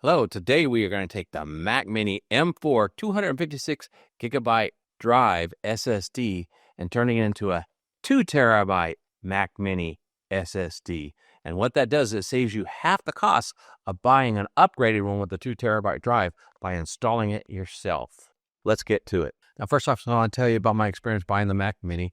Hello, today we are going to take the Mac Mini M4 256 gigabyte drive SSD and turning it into a 2 terabyte Mac Mini SSD. And what that does is it saves you half the cost of buying an upgraded one with the 2 terabyte drive by installing it yourself. Let's get to it. Now, first off, I want to tell you about my experience buying the Mac Mini.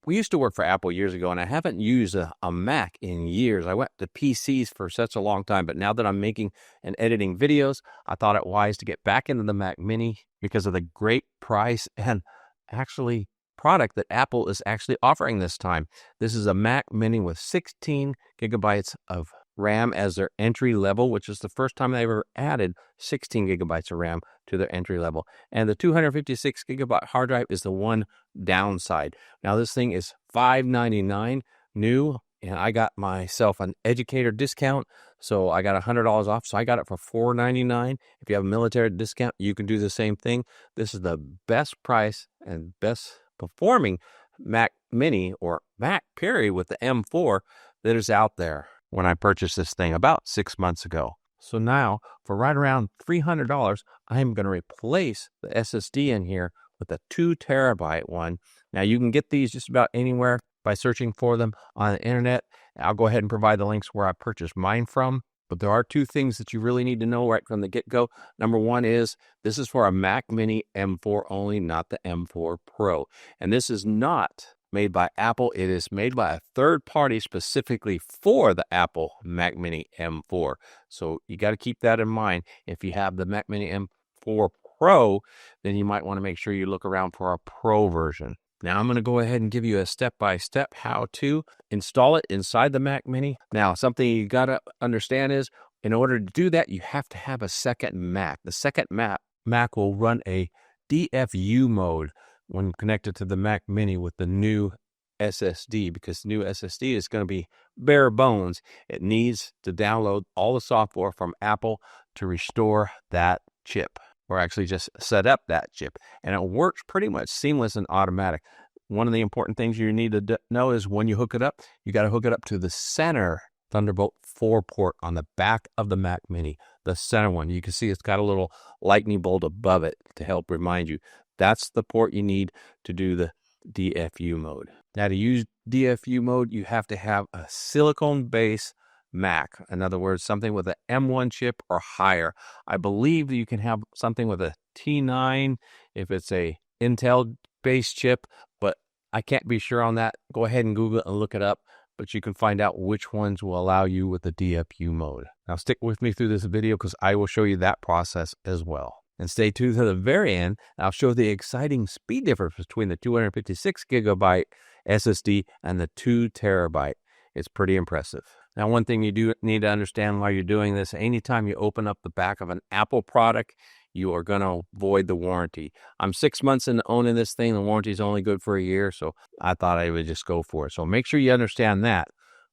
We used to work for Apple years ago, and I haven't used a Mac in years. I went to PCs for such a long time, but now that I'm making and editing videos, I thought it wise to get back into the Mac Mini because of the great price and actually product that Apple is actually offering this time. This is a Mac Mini with 16 gigabytes of RAM as their entry level, which is the first time they ever added 16 gigabytes of RAM to their entry level. And the 256 gigabyte hard drive is the one downside. Now, this thing is $599 new, and I got myself an educator discount, so I got $100 off. So I got it for $499. If you have a military discount, you can do the same thing. This is the best price and best performing Mac Mini or Mac period with the M4 that is out there when I purchased this thing about 6 months ago. So now, for right around $300, I'm going to replace the SSD in here with a 2 terabyte one. Now, you can get these just about anywhere by searching for them on the internet. I'll go ahead and provide the links where I purchased mine from. But there are two things that you really need to know right from the get-go. Number one is this is for a Mac Mini M4 only, not the M4 Pro. And this is not made by Apple. It is made by a third party specifically for the Apple Mac Mini M4. So you got to keep that in mind. If you have the Mac Mini M4 Pro, then you might want to make sure you look around for a Pro version. Now I'm going to go ahead and give you a step-by-step how to install it inside the Mac Mini. Now, something you got to understand is in order to do that, you have to have a second Mac. The second Mac will run a DFU mode when connected to the Mac Mini with the new SSD, because the new SSD is going to be bare bones. It needs to download all the software from Apple to restore that chip, or actually just set up that chip. And it works pretty much seamless and automatic. One of the important things you need to know is when you hook it up, you got to hook it up to the center Thunderbolt 4 port on the back of the Mac Mini, the center one. You can see it's got a little lightning bolt above it to help remind you. That's the port you need to do the DFU mode. Now, to use DFU mode, you have to have a silicone-based Mac. In other words, something with an M1 chip or higher. I believe you can have something with a T9 if it's a Intel-based chip, but I can't be sure on that. Go ahead and Google it and look it up, but you can find out which ones will allow you with the DFU mode. Now, stick with me through this video because I will show you that process as well. And stay tuned to the very end. I'll show the exciting speed difference between the 256 gigabyte SSD and the 2 terabyte. It's pretty impressive. Now, one thing you do need to understand while you're doing this, anytime you open up the back of an Apple product, you are going to void the warranty. I'm 6 months into owning this thing. The warranty is only good for a year, so I thought I would just go for it. So make sure you understand that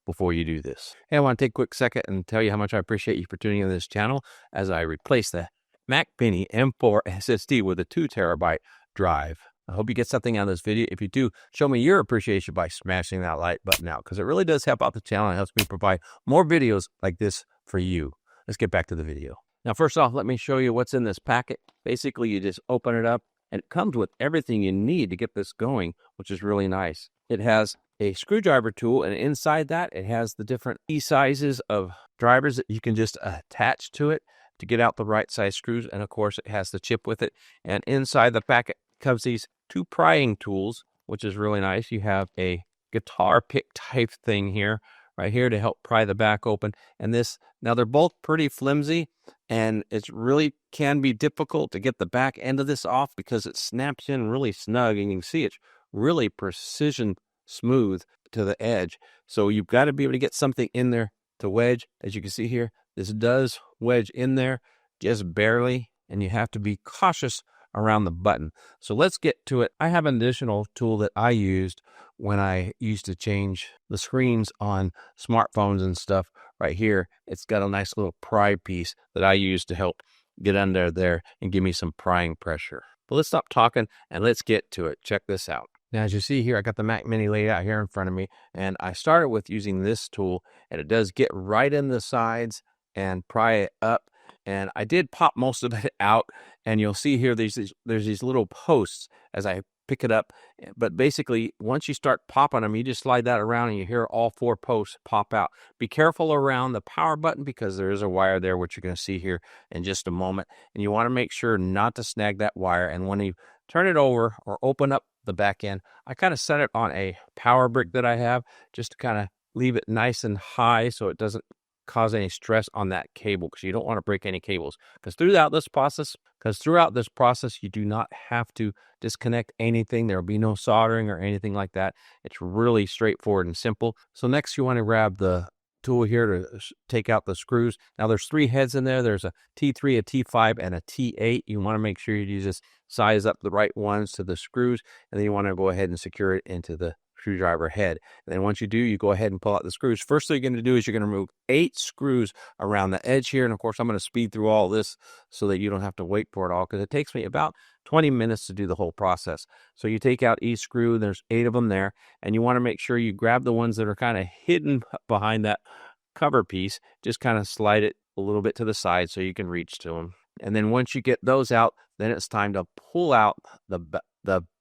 before you do this. Hey, I want to take a quick second and tell you how much I appreciate you for tuning into this channel as I replace the Mac Mini M4 SSD with a 2 terabyte drive. I hope you get something out of this video. If you do, show me your appreciation by smashing that like button out, because it really does help out the channel and helps me provide more videos like this for you. Let's get back to the video. Now, first off, let me show you what's in this packet. Basically, you just open it up, and it comes with everything you need to get this going, which is really nice. It has a screwdriver tool, and inside that, it has the different key sizes of drivers that you can just attach to it to get out the right size screws. And of course, it has the chip with it. And inside the packet comes these two prying tools, which is really nice. You have a guitar pick type thing here, right here, to help pry the back open. And this, now they're both pretty flimsy, and it's really can be difficult to get the back end of this off because it snaps in really snug, and you can see it's really precision smooth to the edge. So you've got to be able to get something in there to wedge. As you can see here, this does wedge in there just barely, and you have to be cautious around the button. So let's get to it. I have an additional tool that I used when I used to change the screens on smartphones and stuff. Right here, it's got a nice little pry piece that I use to help get under there and give me some prying pressure. But let's stop talking and let's get to it. Check this out. Now, as you see here, I got the Mac Mini laid out here in front of me, and I started with using this tool, and it does get right in the sides and pry it up. and I did pop most of it out, and you'll see here there's these little posts as I pick it up. But basically, once you start popping them, you just slide that around and you hear all 4 posts pop out. Be careful around the power button because there is a wire there, which you're going to see here in just a moment. And you want to make sure not to snag that wire. And when you turn it over or open up the back end, I kind of set it on a power brick that I have just to kind of leave it nice and high so it doesn't cause any stress on that cable, because you don't want to break any cables. Because throughout this process, you do not have to disconnect anything. There will be no soldering or anything like that. It's really straightforward and simple. So next, you want to grab the tool here to take out the screws. Now there's 3 heads in there. There's a T3, a T5, and a T8. You want to make sure you just size up the right ones to the screws, and then you want to go ahead and secure it into the screwdriver head. And then once you do, you go ahead and pull out the screws. First thing you're going to do is you're going to remove 8 screws around the edge here. And of course, I'm going to speed through all this so that you don't have to wait for it all, because it takes me about 20 minutes to do the whole process. So you take out each screw, there's 8 of them there, and you want to make sure you grab the ones that are kind of hidden behind that cover piece. Just kind of slide it a little bit to the side so you can reach to them. And then once you get those out, then it's time to pull out the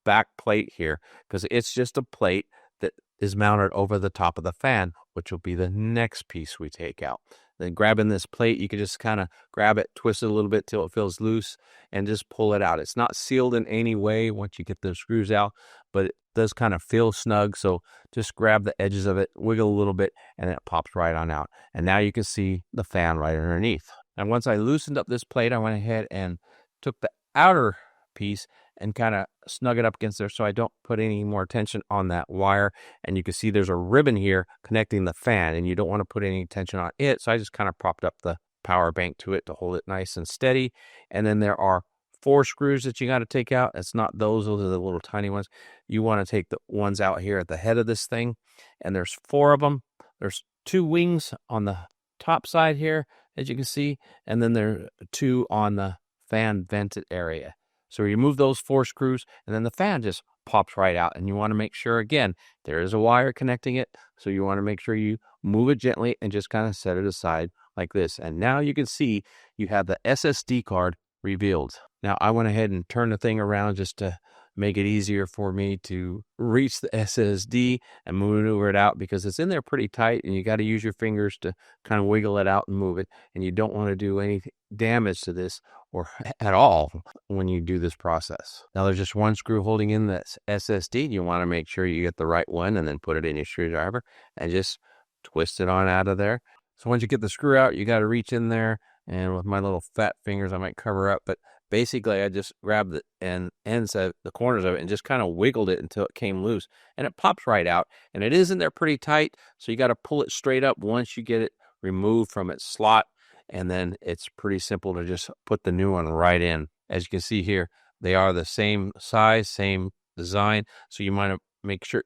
back plate here, because it's just a plate that is mounted over the top of the fan, which will be the next piece we take out. Then grabbing this plate, you can just kind of grab it, twist it a little bit till it feels loose, and just pull it out. It's not sealed in any way once you get the screws out, but it does kind of feel snug. So just grab the edges of it, wiggle a little bit, and it pops right on out. And now you can see the fan right underneath. And once I loosened up this plate, I went ahead and took the outer piece and kind of snug it up against there so I don't put any more tension on that wire. And you can see there's a ribbon here connecting the fan, and you don't want to put any tension on it. So I just kind of propped up the power bank to it to hold it nice and steady. And then there are 4 screws that you got to take out. It's not those are the little tiny ones. You want to take the ones out here at the head of this thing, and there's 4 of them. There's 2 wings on the top side here, as you can see, and then there are 2 on the fan vented area. So you remove those 4 screws, and then the fan just pops right out. And you want to make sure, again, there is a wire connecting it. So you want to make sure you move it gently and just kind of set it aside like this. And now you can see you have the SSD card revealed. Now I went ahead and turned the thing around just to make it easier for me to reach the SSD and maneuver it out, because it's in there pretty tight and you got to use your fingers to kind of wiggle it out and move it. And you don't want to do any damage to this or at all when you do this process. Now there's just 1 screw holding in the SSD. You want to make sure you get the right one and then put it in your screwdriver and just twist it on out of there. So once you get the screw out, you got to reach in there, and with my little fat fingers, I might cover up, but basically I just grabbed the ends of the corners of it and just kind of wiggled it until it came loose, and it pops right out. And it is in there pretty tight, so you got to pull it straight up once you get it removed from its slot, and then it's pretty simple to just put the new one right in. As you can see here, they are the same size, same design, so you want to make sure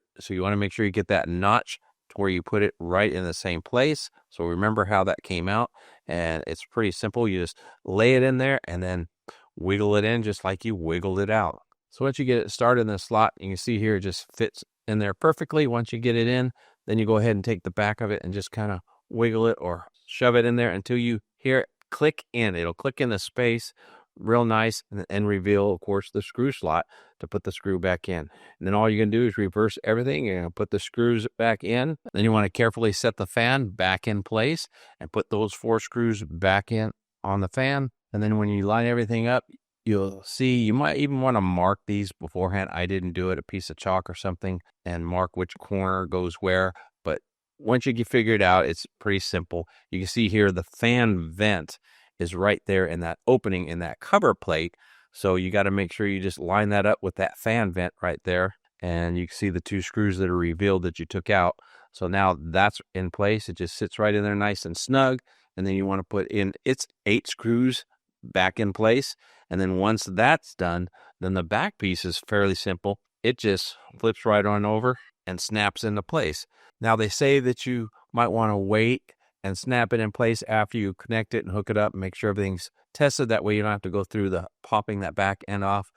you get that notch to where you put it right in the same place. So remember how that came out, and it's pretty simple. You just lay it in there and then wiggle it in just like you wiggled it out. So once you get it started in the slot, you can see here it just fits in there perfectly. Once you get it in, then you go ahead and take the back of it and just kind of wiggle it or shove it in there until you hear it click in. It'll click in the space real nice, and reveal, of course, the screw slot to put the screw back in. And then all you're going to do is reverse everything. You're going to put the screws back in. Then you want to carefully set the fan back in place and put those 4 screws back in on the fan. And then when you line everything up, you'll see you might even want to mark these beforehand. I didn't do it, a piece of chalk or something, and mark which corner goes where. But once you figure it out, it's pretty simple. You can see here the fan vent is right there in that opening in that cover plate. So you got to make sure you just line that up with that fan vent right there. And you can see the 2 screws that are revealed that you took out. So now that's in place. It just sits right in there nice and snug. And then you want to put in its 8 screws back in place. And then once that's done, then the back piece is fairly simple. It just flips right on over and snaps into place. Now they say that you might want to wait and snap it in place after you connect it and hook it up and make sure everything's tested. That way you don't have to go through the popping that back end off.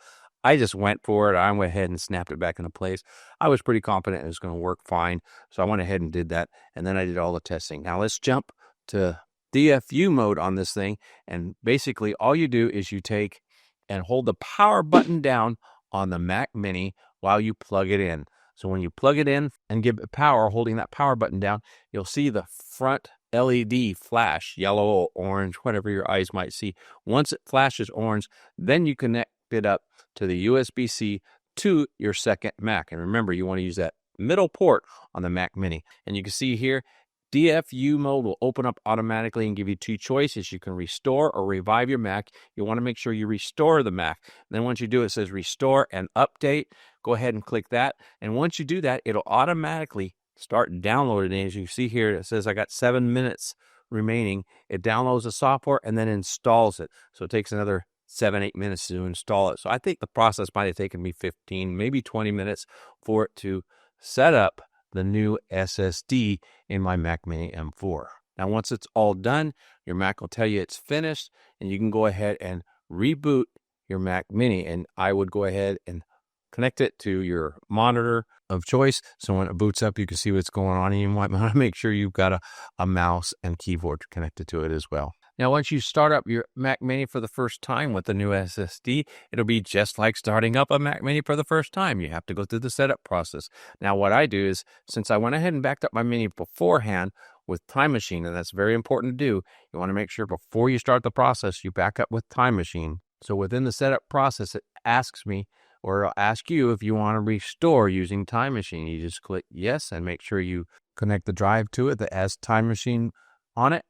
I just went for it. I went ahead and snapped it back into place. I was pretty confident it was going to work fine. So I went ahead and did that. And then I did all the testing. Now let's jump to DFU mode on this thing, and basically all you do is you take and hold the power button down on the Mac Mini while you plug it in. So when you plug it in and give it power, holding that power button down, you'll see the front LED flash, yellow or orange, whatever your eyes might see. Once it flashes orange, then you connect it up to the USB-C to your second Mac. And remember, you want to use that middle port on the Mac Mini. And you can see here, DFU mode will open up automatically and give you two choices. You can restore or revive your Mac. You want to make sure you restore the Mac. Then once you do, it says restore and update. Go ahead and click that. And once you do that, it'll automatically start downloading. As you see here, it says I got 7 minutes remaining. It downloads the software and then installs it. So it takes another 7-8 minutes to install it. So I think the process might have taken me 15, maybe 20 minutes for it to set up the new SSD in my Mac Mini M4. Now, once it's all done, your Mac will tell you it's finished, and you can go ahead and reboot your Mac Mini. And I would go ahead and connect it to your monitor of choice. So when it boots up, you can see what's going on. And you might want to make sure you've got a mouse and keyboard connected to it as well. Now, once you start up your Mac Mini for the first time with the new SSD, it'll be just like starting up a Mac Mini for the first time. You have to go through the setup process. Now, what I do is, since I went ahead and backed up my Mini beforehand with Time Machine, and that's very important to do, you want to make sure before you start the process, you back up with Time Machine. So within the setup process, it asks me, or it'll ask you if you want to restore using Time Machine. You just click yes and make sure you connect the drive to it that has Time Machine on it.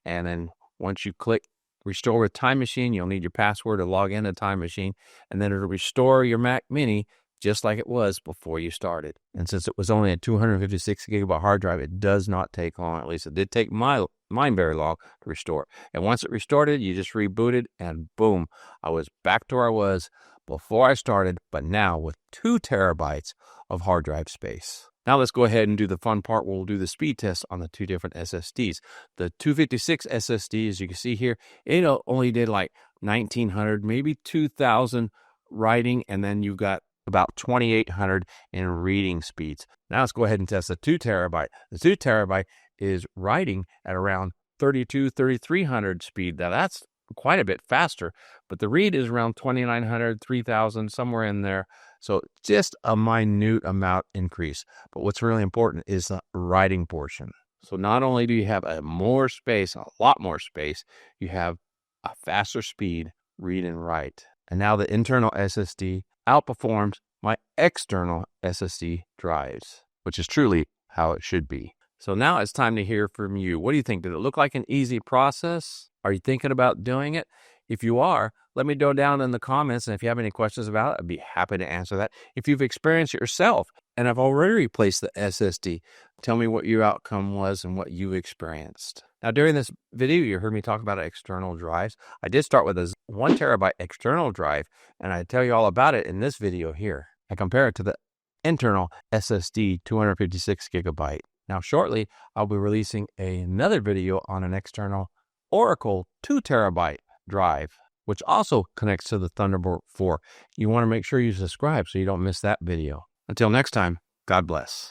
And then once you click restore with Time Machine, you'll need your password to log into Time Machine, and then it'll restore your Mac Mini just like it was before you started. And since it was only a 256 gigabyte hard drive, it does not take long. At least it did take mine very long to restore. And once it restored it, you just rebooted, and boom, I was back to where I was before I started, but now with 2 terabytes of hard drive space. Now let's go ahead and do the fun part. We'll do the speed test on the 2 different SSDs. The 256 SSD, as you can see here, it only did like 1900, maybe 2000 writing, and then you've got about 2800 in reading speeds. Now let's go ahead and test the 2 terabyte. The 2 terabyte is writing at around 3300 speed. Now that's quite a bit faster, but the read is around 2900, 3000, somewhere in there. So just a minute amount increase. But what's really important is the writing portion. So not only do you have a lot more space, you have a faster speed read and write. And now the internal SSD outperforms my external SSD drives, which is truly how it should be. So now it's time to hear from you. What do you think? Did it look like an easy process? Are you thinking about doing it? If you are, let me know down in the comments. And if you have any questions about it, I'd be happy to answer that. If you've experienced it yourself and have already replaced the SSD, tell me what your outcome was and what you experienced. Now, during this video, you heard me talk about external drives. I did start with a 1 terabyte external drive, and I tell you all about it in this video here. I compare it to the internal SSD 256 gigabyte. Now, shortly, I'll be releasing another video on an external Oracle 2 terabyte drive, which also connects to the Thunderbolt 4. You want to make sure you subscribe so you don't miss that video. Until next time, God bless.